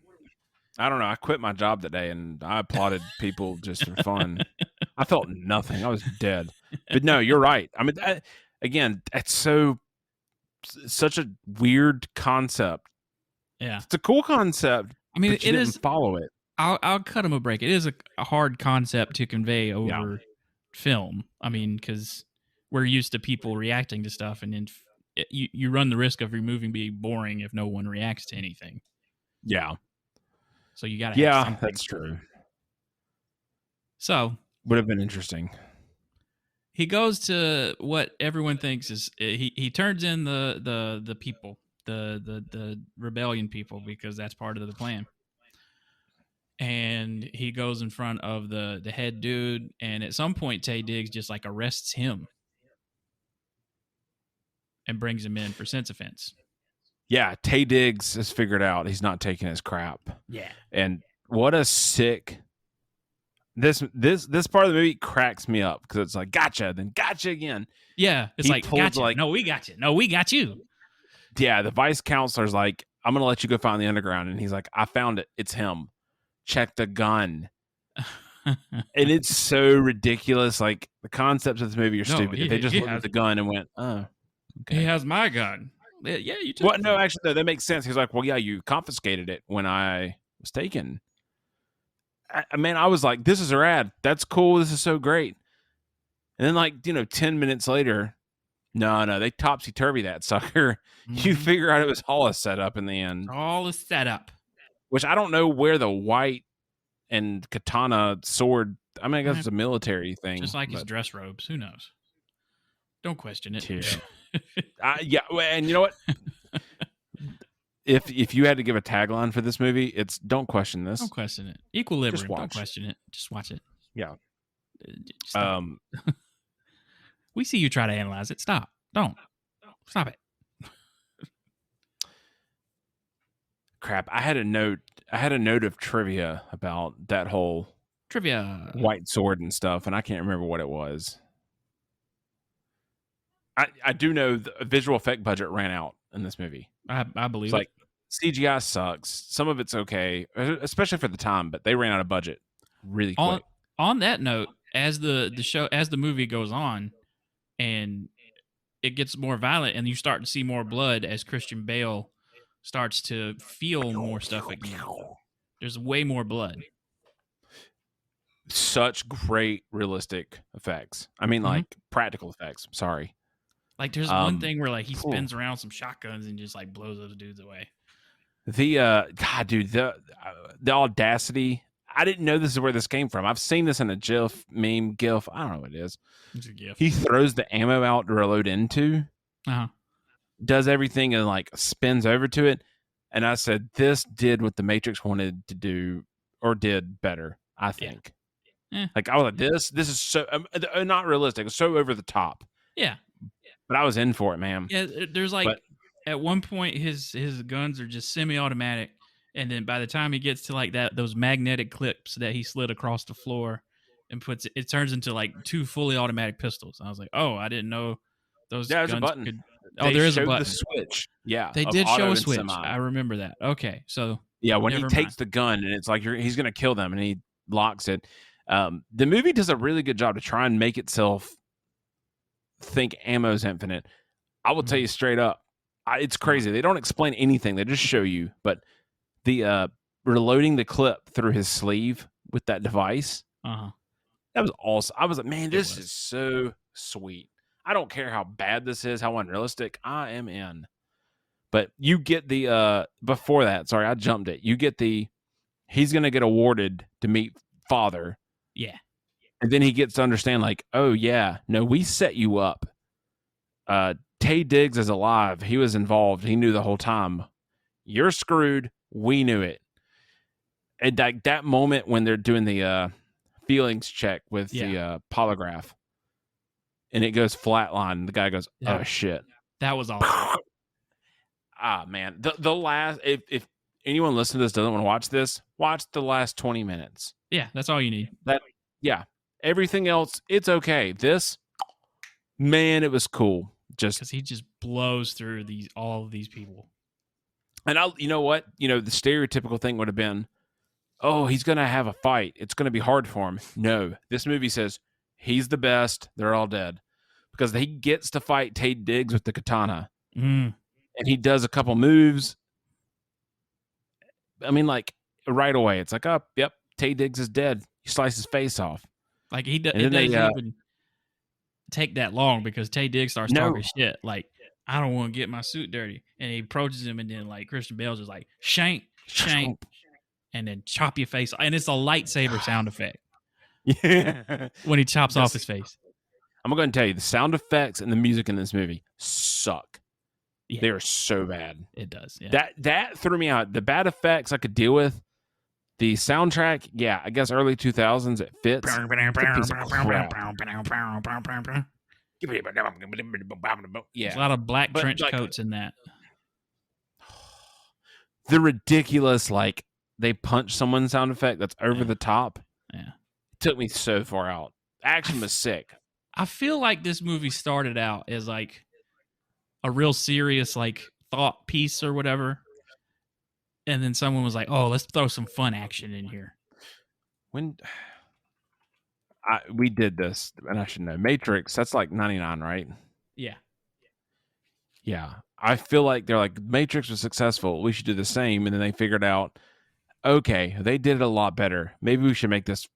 [SPEAKER 2] I don't know. I quit my job that day and I applauded people just for fun. I felt nothing. I was dead. But no, you're right. I mean, again, that's such a weird concept.
[SPEAKER 1] Yeah,
[SPEAKER 2] It's a cool concept.
[SPEAKER 1] I mean,
[SPEAKER 2] but you didn't follow it.
[SPEAKER 1] I'll cut him a break. It is a hard concept to convey over film. I mean, because we're used to people reacting to stuff, and then you run the risk of your movie being boring if no one reacts to anything.
[SPEAKER 2] Yeah.
[SPEAKER 1] So you got to have something.
[SPEAKER 2] That's true.
[SPEAKER 1] So
[SPEAKER 2] would have been interesting.
[SPEAKER 1] He goes to what everyone thinks is he turns in the people, the rebellion people, because that's part of the plan. And he goes in front of the head dude, and at some point Taye Diggs just like arrests him and brings him in for sense offense.
[SPEAKER 2] Yeah, Taye Diggs has figured out he's not taking his crap.
[SPEAKER 1] Yeah.
[SPEAKER 2] And what a sick this part of the movie cracks me up because it's like gotcha, then gotcha again.
[SPEAKER 1] Yeah, it's like gotcha. No, we got you. No, we got you.
[SPEAKER 2] Yeah, the vice counselor's like, I'm gonna let you go find the underground, and he's like, I found it. It's him. Check the gun. And it's so ridiculous. Like the concepts of this movie are stupid. If they just looked at the gun and went, "Oh, okay.
[SPEAKER 1] He has my gun." Yeah, you took
[SPEAKER 2] Well, no, actually, no, that makes sense. He's like, well, yeah, you confiscated it when I was taken. I was like, this is rad. That's cool. This is so great. And then, 10 minutes later, no, they topsy-turvy that sucker. Mm-hmm. You figure out it was all a setup in the end.
[SPEAKER 1] All a setup.
[SPEAKER 2] Which I don't know where the white and katana sword, I mean, I guess it's a military thing.
[SPEAKER 1] Just like his dress robes. Who knows? Don't question it.
[SPEAKER 2] Yeah. And you know what? If you had to give a tagline for this movie, it's don't question this.
[SPEAKER 1] Don't question it. Equilibrium. Don't question it. Just watch it.
[SPEAKER 2] Yeah.
[SPEAKER 1] We see you try to analyze it. Stop. Don't. Stop it.
[SPEAKER 2] Crap. I had a note of trivia about that whole white sword and stuff, and I can't remember what it was. I do know the visual effect budget ran out in this movie.
[SPEAKER 1] I believe
[SPEAKER 2] it's like CGI sucks. Some of it's okay, especially for the time, but they ran out of budget really quick.
[SPEAKER 1] On that note, as the movie goes on and it gets more violent and you start to see more blood as Christian Bale starts to feel more stuff again. There's way more blood.
[SPEAKER 2] Such great realistic effects. I mean, like practical effects. Sorry.
[SPEAKER 1] Like there's one thing where like he spins around some shotguns and just like blows those dudes away.
[SPEAKER 2] The audacity. I didn't know this is where this came from. I've seen this in a GIF, meme, GIF. I don't know what it is.
[SPEAKER 1] It's a GIF.
[SPEAKER 2] He throws the ammo out to reload into. Does everything and like spins over to it. And I said, this did what the Matrix wanted to do or did better, I think. Yeah. Like I was like, this is so not realistic. It's so over the top.
[SPEAKER 1] Yeah.
[SPEAKER 2] But I was in for it, man.
[SPEAKER 1] Yeah, there's like at one point his guns are just semi-automatic, and then by the time he gets to like those magnetic clips that he slid across the floor and puts it turns into like two fully automatic pistols. And I was like, oh, I didn't know those guns
[SPEAKER 2] there's a button.
[SPEAKER 1] Could. Oh, there is a button.
[SPEAKER 2] The switch. Yeah,
[SPEAKER 1] they did show a switch. I remember that. Okay, so
[SPEAKER 2] yeah, when he takes the gun and it's like he's going to kill them, and he locks it. The movie does a really good job to try and make itself think ammo's infinite. I will tell you straight up, it's crazy. They don't explain anything. They just show you. But the reloading the clip through his sleeve with that device, that was awesome. I was like, man, this is so sweet. I don't care how bad this is, how unrealistic. I am in. But you get the before that. Sorry, I jumped it. You get he's going to get awarded to meet father.
[SPEAKER 1] Yeah.
[SPEAKER 2] And then he gets to understand, like, oh, yeah, no, we set you up. Taye Diggs is alive. He was involved. He knew the whole time. You're screwed. We knew it. And like that moment when they're doing the feelings check with the polygraph, and it goes flatline, the guy goes, oh, shit.
[SPEAKER 1] That was awesome.
[SPEAKER 2] Man. The last, if anyone listening to this doesn't want to watch this, watch the last 20 minutes.
[SPEAKER 1] Yeah, that's all you need.
[SPEAKER 2] Yeah. Everything else, it's okay. This, man, it was cool. Just
[SPEAKER 1] because he just blows through all of these people.
[SPEAKER 2] And you know what? The stereotypical thing would have been, oh, he's going to have a fight. It's going to be hard for him. No, this movie says he's the best. They're all dead. Because he gets to fight Taye Diggs with the katana.
[SPEAKER 1] Mm.
[SPEAKER 2] And he does a couple moves. I mean, like, right away, it's like, oh, yep, Taye Diggs is dead. He sliced his face off.
[SPEAKER 1] Like, it doesn't even take that long because Taye Diggs starts talking shit. Like, I don't want to get my suit dirty. And he approaches him, and then, like, Christian Bale's just like, shank, and then chop your face. And it's a lightsaber sound effect.
[SPEAKER 2] Yeah.
[SPEAKER 1] When he chops off his face.
[SPEAKER 2] I'm going to tell you, the sound effects and the music in this movie suck. Yeah. They are so bad.
[SPEAKER 1] It does. Yeah.
[SPEAKER 2] That threw me out. The bad effects I could deal with. The soundtrack, yeah, I guess early 2000s, it fits. Yeah.
[SPEAKER 1] There's a lot of black trench coats in that.
[SPEAKER 2] The ridiculous, like, they punch someone sound effect that's over the top.
[SPEAKER 1] Yeah.
[SPEAKER 2] It took me so far out. Action was sick.
[SPEAKER 1] I feel like this movie started out as, like, a real serious, like, thought piece or whatever. And then someone was like, oh, let's throw some fun action in here.
[SPEAKER 2] We did this, and I should know. Matrix, that's like 99, right?
[SPEAKER 1] Yeah.
[SPEAKER 2] Yeah. I feel like they're like, Matrix was successful. We should do the same. And then they figured out, okay, they did it a lot better. Maybe we should make this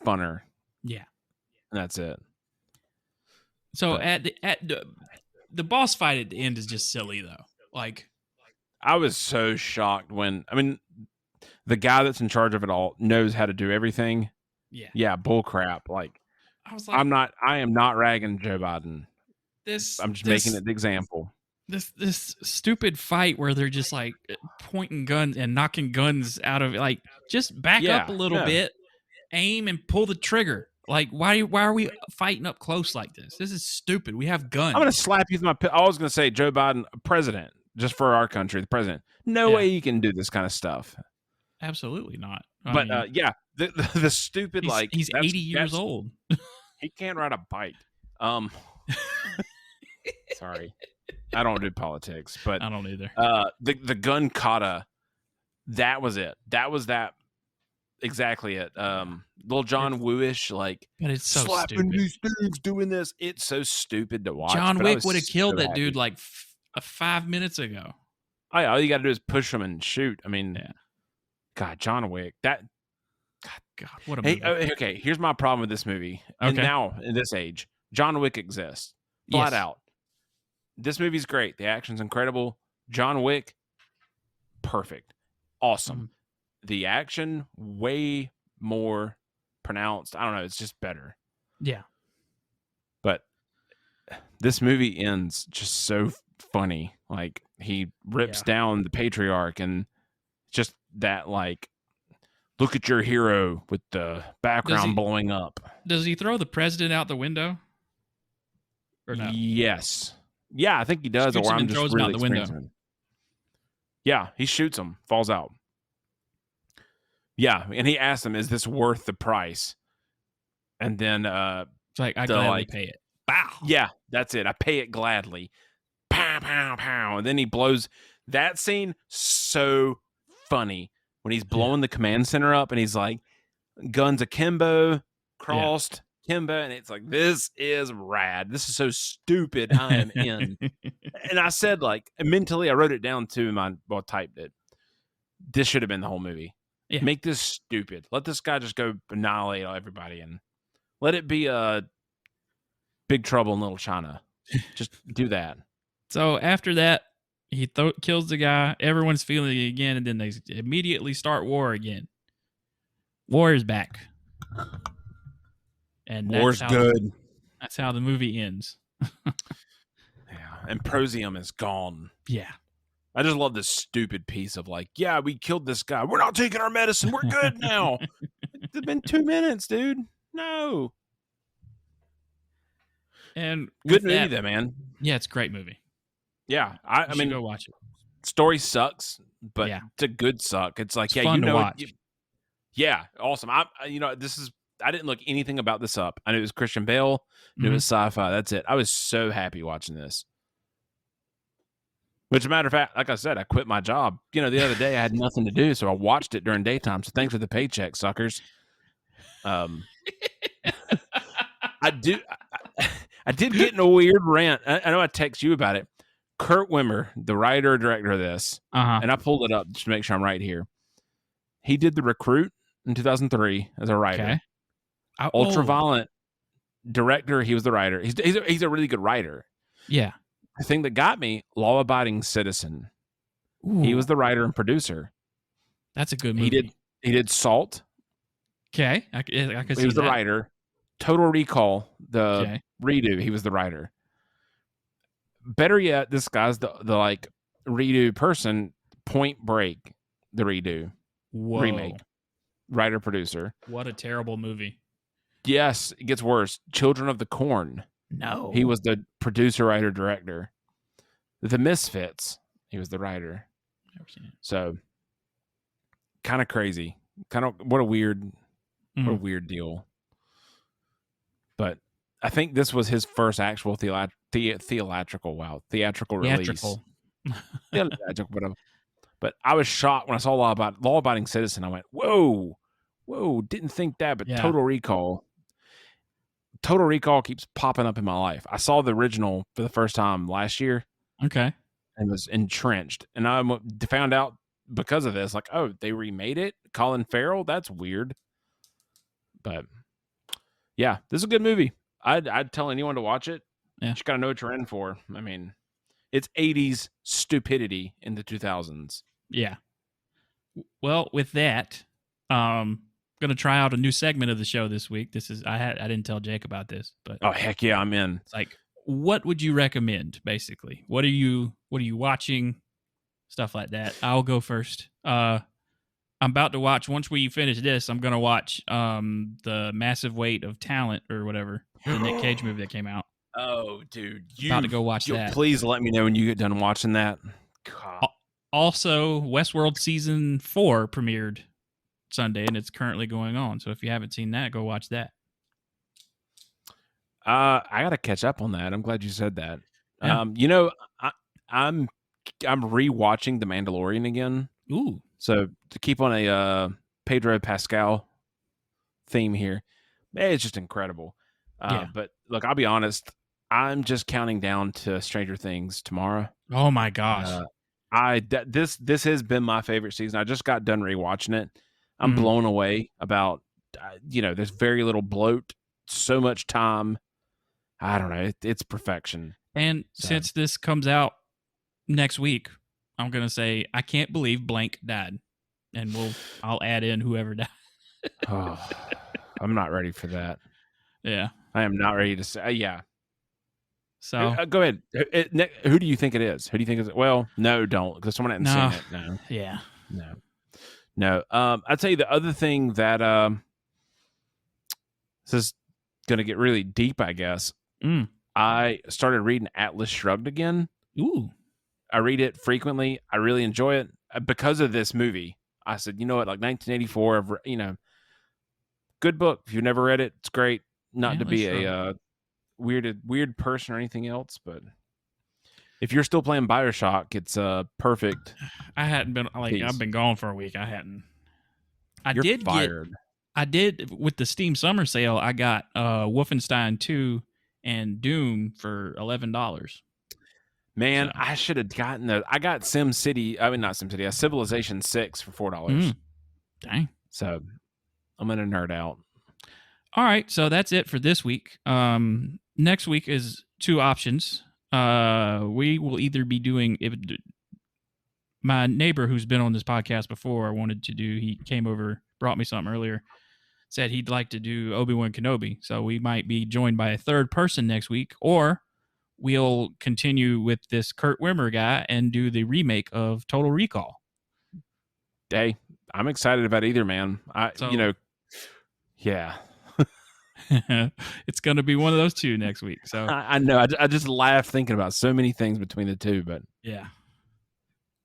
[SPEAKER 2] funner.
[SPEAKER 1] Yeah.
[SPEAKER 2] And that's it.
[SPEAKER 1] So the boss fight at the end is just silly, though. Like,
[SPEAKER 2] I was so shocked the guy that's in charge of it all knows how to do everything.
[SPEAKER 1] Yeah.
[SPEAKER 2] Yeah, bull crap. Like,
[SPEAKER 1] I was like,
[SPEAKER 2] I am not ragging Joe Biden. I'm just making it the example.
[SPEAKER 1] This stupid fight where they're just like pointing guns and knocking guns out of it. Like, just back up a little bit, aim and pull the trigger. Like, why are we fighting up close like this? This is stupid. We have guns.
[SPEAKER 2] I'm going to slap you with my... I was going to say Joe Biden, president, just for our country, the president. No way you can do this kind of stuff.
[SPEAKER 1] Absolutely not.
[SPEAKER 2] The stupid,
[SPEAKER 1] he's 80 years old.
[SPEAKER 2] He can't ride a bike. Sorry. I don't do politics, but
[SPEAKER 1] I don't either.
[SPEAKER 2] The gun kata, that was it. That was that. Exactly it. Little John Woo-ish, like,
[SPEAKER 1] but it's so
[SPEAKER 2] slapping
[SPEAKER 1] stupid.
[SPEAKER 2] these dudes doing this. It's so stupid to watch.
[SPEAKER 1] John Wick would have killed that dude like 5 minutes ago.
[SPEAKER 2] Oh, yeah, all you got to do is push him and shoot. I mean, God, John Wick. God,
[SPEAKER 1] what a movie.
[SPEAKER 2] Okay, here's my problem with this movie. Okay. And now, in this age, John Wick exists. Flat out. This movie's great. The action's incredible. John Wick, perfect. Awesome. Mm-hmm. The action, way more pronounced. I don't know. It's just better.
[SPEAKER 1] Yeah.
[SPEAKER 2] But this movie ends just so funny. Like, he rips down the patriarch and just that, like, look at your hero with the background blowing up.
[SPEAKER 1] Does he throw the president out the window? Or no?
[SPEAKER 2] Yes. Yeah, I think he does.
[SPEAKER 1] Shoots
[SPEAKER 2] or
[SPEAKER 1] him
[SPEAKER 2] I'm
[SPEAKER 1] and
[SPEAKER 2] just
[SPEAKER 1] throws
[SPEAKER 2] really
[SPEAKER 1] him out the window.
[SPEAKER 2] Him. Yeah, he shoots him, falls out. Yeah, and he asks him, is this worth the price? And then
[SPEAKER 1] it's like, I gladly pay it. Bow.
[SPEAKER 2] Yeah, that's it. I pay it gladly. Pow, pow, pow. And then he blows. That scene, so funny. When he's blowing the command center up and he's like, guns akimbo, crossed, kimbo. And it's like, this is rad. This is so stupid. I am in. And I said, like, mentally, I wrote it down too. Typed it. This should have been the whole movie. Yeah. Make this stupid. Let this guy just go annihilate everybody and let it be a Big Trouble in Little China. Just do that.
[SPEAKER 1] So after that, he kills the guy. Everyone's feeling it again, and then they immediately start war again. War is back. And
[SPEAKER 2] war's good.
[SPEAKER 1] That's how the movie ends.
[SPEAKER 2] Yeah, and Prosium is gone.
[SPEAKER 1] Yeah.
[SPEAKER 2] I just love this stupid piece of like, yeah, we killed this guy. We're not taking our medicine. We're good now. It's been 2 minutes, dude. No.
[SPEAKER 1] And
[SPEAKER 2] good movie, though, man.
[SPEAKER 1] Yeah, it's a great movie.
[SPEAKER 2] Yeah, I mean,
[SPEAKER 1] go watch it.
[SPEAKER 2] Story sucks, but it's a good suck. It's like,
[SPEAKER 1] it's fun to watch.
[SPEAKER 2] Yeah, awesome. I didn't look anything about this up. I knew it was Christian Bale. Knew it was sci-fi. That's it. I was so happy watching this. Which, as a matter of fact, like I said, I quit my job. The other day I had nothing to do, so I watched it during daytime. So thanks for the paycheck, suckers. I did get in a weird rant. I know I text you about it. Kurt Wimmer, the writer director of this, and I pulled it up just to make sure I'm right here. He did The Recruit in 2003 as a writer. Okay. Ultraviolet director. He was the writer. He's a really good writer.
[SPEAKER 1] Yeah.
[SPEAKER 2] The thing that got me, Law Abiding Citizen. Ooh. He was the writer and producer.
[SPEAKER 1] That's a good movie.
[SPEAKER 2] He did Salt.
[SPEAKER 1] Okay, I could see
[SPEAKER 2] He was the writer. Total Recall, the redo. He was the writer. Better yet, this guy's the like redo person. Point Break, the redo.
[SPEAKER 1] Whoa.
[SPEAKER 2] Remake. Writer producer.
[SPEAKER 1] What a terrible movie.
[SPEAKER 2] Yes, it gets worse. Children of the Corn.
[SPEAKER 1] No.
[SPEAKER 2] He was the producer, writer, director. The Misfits. He was the writer.
[SPEAKER 1] Never seen it.
[SPEAKER 2] So, kind of crazy. What a weird deal. But I think this was his first actual theatrical release. Theatrical. But I was shocked when I saw Law Abiding Citizen. I went, whoa, didn't think that. But Total Recall keeps popping up in my life. I saw the original for the first time last year.
[SPEAKER 1] Okay.
[SPEAKER 2] And was entrenched. And I found out because of this, like, oh, they remade it? Colin Farrell? That's weird. But, yeah, this is a good movie. I'd tell anyone to watch it.
[SPEAKER 1] Yeah.
[SPEAKER 2] You just got to know what you're in for. I mean, it's 80s stupidity in the 2000s.
[SPEAKER 1] Yeah. Well, with that, going to try out a new segment of the show this week. I didn't tell Jake about this, but
[SPEAKER 2] oh heck yeah, I'm in.
[SPEAKER 1] It's like, what would you recommend? Basically, what are you watching? Stuff like that. I'll go first. I'm about to watch. Once we finish this, I'm going to watch the Massive Weight of Talent or whatever, the Nick Cage movie that came out.
[SPEAKER 2] Oh, dude,
[SPEAKER 1] about to go watch that.
[SPEAKER 2] Please let me know when you get done watching that. God.
[SPEAKER 1] Also, Westworld season 4 premiered Sunday, and it's currently going on. So if you haven't seen that, go watch that.
[SPEAKER 2] I got to catch up on that. I'm glad you said that.
[SPEAKER 1] Yeah.
[SPEAKER 2] I'm rewatching The Mandalorian again.
[SPEAKER 1] Ooh.
[SPEAKER 2] So to keep on a Pedro Pascal theme here, it's just incredible. But look, I'll be honest. I'm just counting down to Stranger Things tomorrow.
[SPEAKER 1] Oh my gosh.
[SPEAKER 2] This has been my favorite season. I just got done rewatching it. I'm blown away about, there's very little bloat, so much time. I don't know. It's perfection.
[SPEAKER 1] And since this comes out next week, I'm going to say, I can't believe blank died. And I'll add in whoever died.
[SPEAKER 2] Oh, I'm not ready for that.
[SPEAKER 1] Yeah.
[SPEAKER 2] I am not ready to say, yeah.
[SPEAKER 1] So
[SPEAKER 2] go ahead. Who do you think it is? Who do you think is it? Well, no, don't, because someone hadn't seen it. No.
[SPEAKER 1] Yeah.
[SPEAKER 2] No. I'd tell you the other thing that this is going to get really deep, I guess. I started reading Atlas Shrugged again.
[SPEAKER 1] Ooh.
[SPEAKER 2] I read it frequently. I really enjoy it because of this movie. I said, you know what, like 1984, good book. If you've never read it, it's great. Not to be a weird person or anything else, but if you're still playing BioShock, it's perfect.
[SPEAKER 1] I hadn't been I've been gone for a week. I hadn't.
[SPEAKER 2] You're fired.
[SPEAKER 1] I did with the Steam Summer Sale. I got Wolfenstein 2 and Doom for $11.
[SPEAKER 2] Man, so. I should have gotten those. I got SimCity. I mean, not SimCity. Civilization 6 for $4.
[SPEAKER 1] Dang.
[SPEAKER 2] So I'm gonna nerd out.
[SPEAKER 1] All right, so that's it for this week. Next week is two options. We will either be doing my neighbor who's been on this podcast before wanted to do. He came over, brought me something earlier. Said he'd like to do Obi-Wan Kenobi. So we might be joined by a third person next week, or we'll continue with this Kurt Wimmer guy and do the remake of Total Recall.
[SPEAKER 2] Hey, I'm excited about either, man. Yeah.
[SPEAKER 1] It's going to be one of those two next week. So
[SPEAKER 2] I know. I just laugh thinking about so many things between the two, but
[SPEAKER 1] yeah.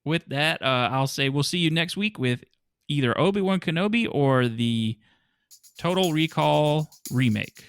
[SPEAKER 1] With that, I'll say we'll see you next week with either Obi-Wan Kenobi or the Total Recall remake.